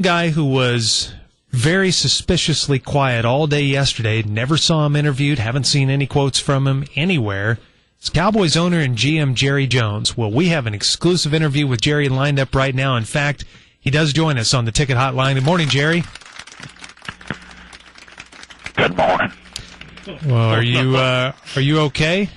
Guy who was very suspiciously quiet all day yesterday, never saw him interviewed, haven't seen any quotes from him anywhere. It's Cowboys owner and GM Jerry Jones. Well, we have an exclusive interview with Jerry lined up right now. In fact, he does join us on the ticket hotline. Good morning, Jerry. Good morning. Well, are you okay?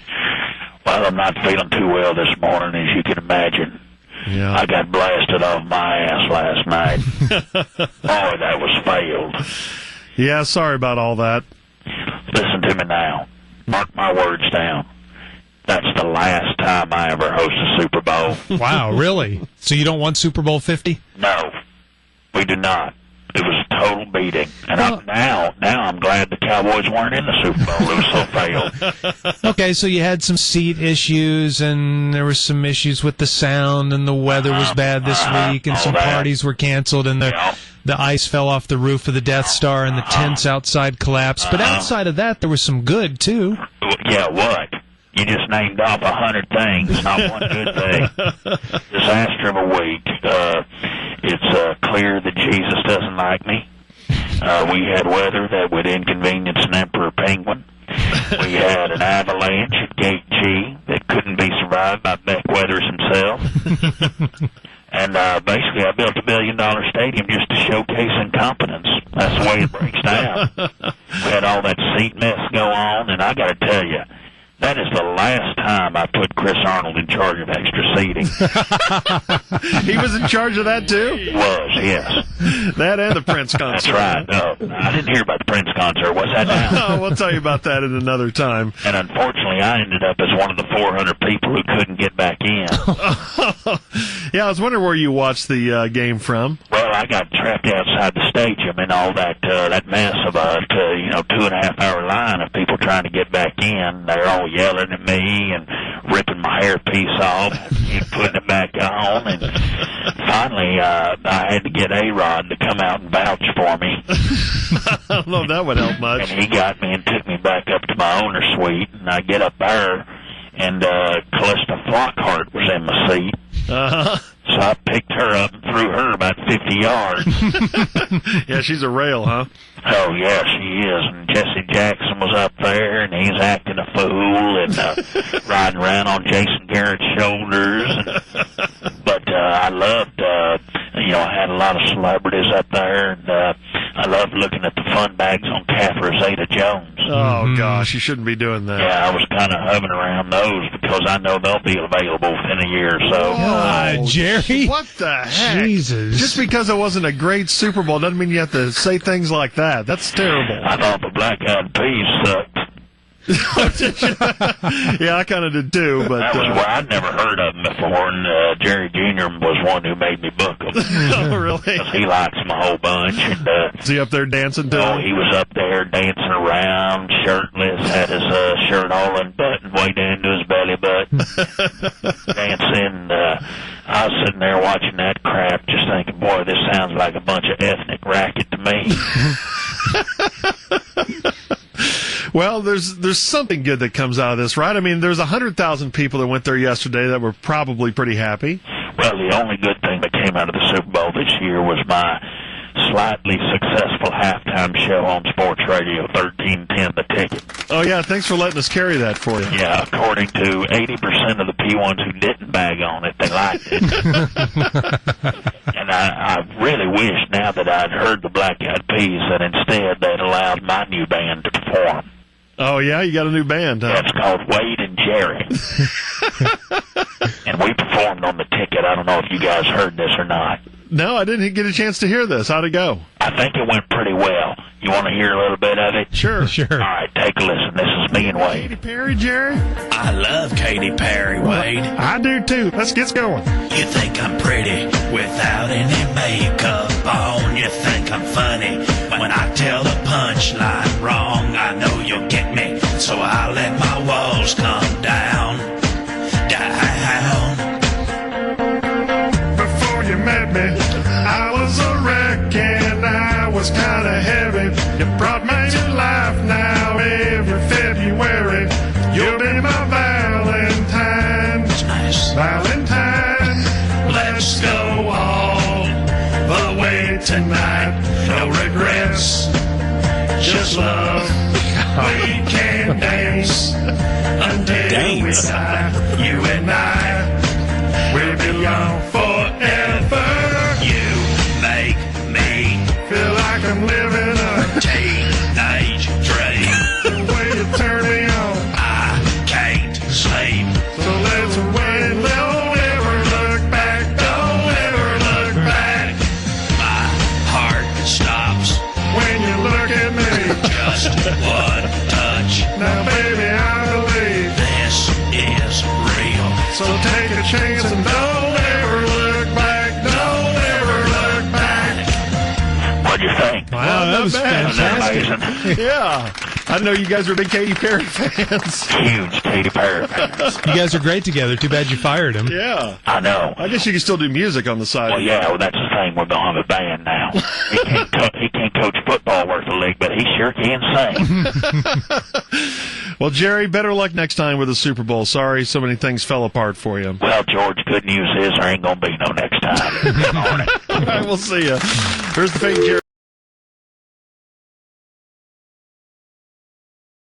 Well, I'm not feeling too well this morning, as you can imagine. Yeah. I got blasted off my ass last night. Boy, that was failed. Yeah, sorry about all that. Listen to me now. Mark my words down. That's the last time I ever host a Super Bowl. Wow, really? So you don't want Super Bowl 50? No, we do not. It was a total beating. And now I'm glad the Cowboys weren't in the Super Bowl. It was so failed. Okay, so you had some seat issues, and there were some issues with the sound, and the weather was bad this week, and some parties were canceled, and the ice fell off the roof of the Death Star, and the tents outside collapsed. But outside of that, there was some good, too. Yeah, what? You just named off 100 things, not one good thing. Disaster of a week. It's clear that Jesus doesn't like me. We had weather that would inconvenience an emperor penguin. We had an avalanche at Gate G that couldn't be survived by Beck Weathers himself. And basically, I built $1 billion stadium just to showcase incompetence. That's the way it breaks down. We had all that seat mess go on, and I got to tell you, that is the last time I put Chris Arnold in charge of extra seating. He was in charge of that, too? He was, yes. That and the Prince concert. That's right. No, I didn't hear about the Prince concert. What's that now? We'll tell you about that at another time. And unfortunately, I ended up as one of the 400 people who couldn't get back in. Yeah, I was wondering where you watched the game from. Well, I got trapped outside the stadium in all that mess of a 2.5-hour line of people trying to get back in. They're all yelling at me and ripping my hairpiece off and putting it back on. And finally, I had to get A-Rod to come out and vouch for me. I don't know if that would help much. And he got me and took me back up to my owner's suite. And I get up there, and Callista Flockhart was in my seat. Uh-huh. So I picked her up and threw her about 50 yards. Yeah, she's a rail, huh? Oh, yeah, she is. And Jesse Jackson was up there, and he's acting a fool and riding around on Jason Garrett's shoulders. But I loved, I had a lot of celebrities up there, and I loved looking at the fun bags on Catherine Zeta-Jones. Oh, gosh, you shouldn't be doing that. Yeah, I was kind of hovering around those because I know they'll be available within a year or so. God, Jerry. What the heck? Jesus. Just because it wasn't a great Super Bowl doesn't mean you have to say things like that. That's terrible. I thought the Black Eyed Peas sucked. Yeah, I kind of did too, but that was where I'd never heard of them before, and Jerry Jr. was one who made me book them. Oh, really? He likes them a whole bunch. And, is he up there dancing too? Oh, he was up there dancing around, shirtless, had his shirt all unbuttoned way down to his belly button, dancing. I was sitting there watching that crap, just thinking, boy, this sounds like a bunch of ethnic racket to me. Well, there's something good that comes out of this, right? I mean, there's 100,000 people that went there yesterday that were probably pretty happy. Well, the only good thing that came out of the Super Bowl this year was my slightly successful halftime show on sports radio, 1310 The Ticket. Oh, yeah, thanks for letting us carry that for you. Yeah, according to 80% of the P1s who didn't bag on it, they liked it. And I really wish now that I'd heard the Black Eyed Peas that instead they'd allowed my new band to perform. Oh, yeah? You got a new band, huh? That's called Wade and Jerry. And we performed on The Ticket. I don't know if you guys heard this or not. No, I didn't get a chance to hear this. How'd it go? I think it went pretty well. You want to hear a little bit of it? Sure. All right, take a listen. This is me and Wade. Katy Perry, Jerry? I love Katy Perry, Wade. I do, too. Let's get going. You think I'm pretty without any makeup on. You think I'm funny when I tell the punchline wrong. I know you'll get me, so I let my walls come down. Before you met me, I was a wreck and I was kind of heavy. You brought me to life now every February. You'll be my Valentine. Nice. Valentine. Let's go all the way to tonight. No regrets, just love. We can dance until we die. You and I will be young forever. You make me Feel like I'm living a teenage dream. the way you turn me on. I can't sleep. So let's wait. Don't ever look back. Don't ever look back. My heart stops. When you look at me, Just one touch. now baby, I believe. This is real. So take a chance and don't ever look back. Don't ever look back. What'd you think? Wow, that was bad. fantastic. Amazing. Yeah. I know you guys are big Katy Perry fans. Huge Katy Perry fans. You guys are great together. Too bad you fired him. Yeah. I know. I guess you can still do music on the side. Well, yeah, well, that's the thing. We're going to have a band now. He can't coach football worth a lick, but he sure can sing. Well, Jerry, better luck next time with the Super Bowl. Sorry so many things fell apart for you. Well, George, good news is there ain't going to be no next time. Good morning. All right, we'll see you. Here's the fake Jerry.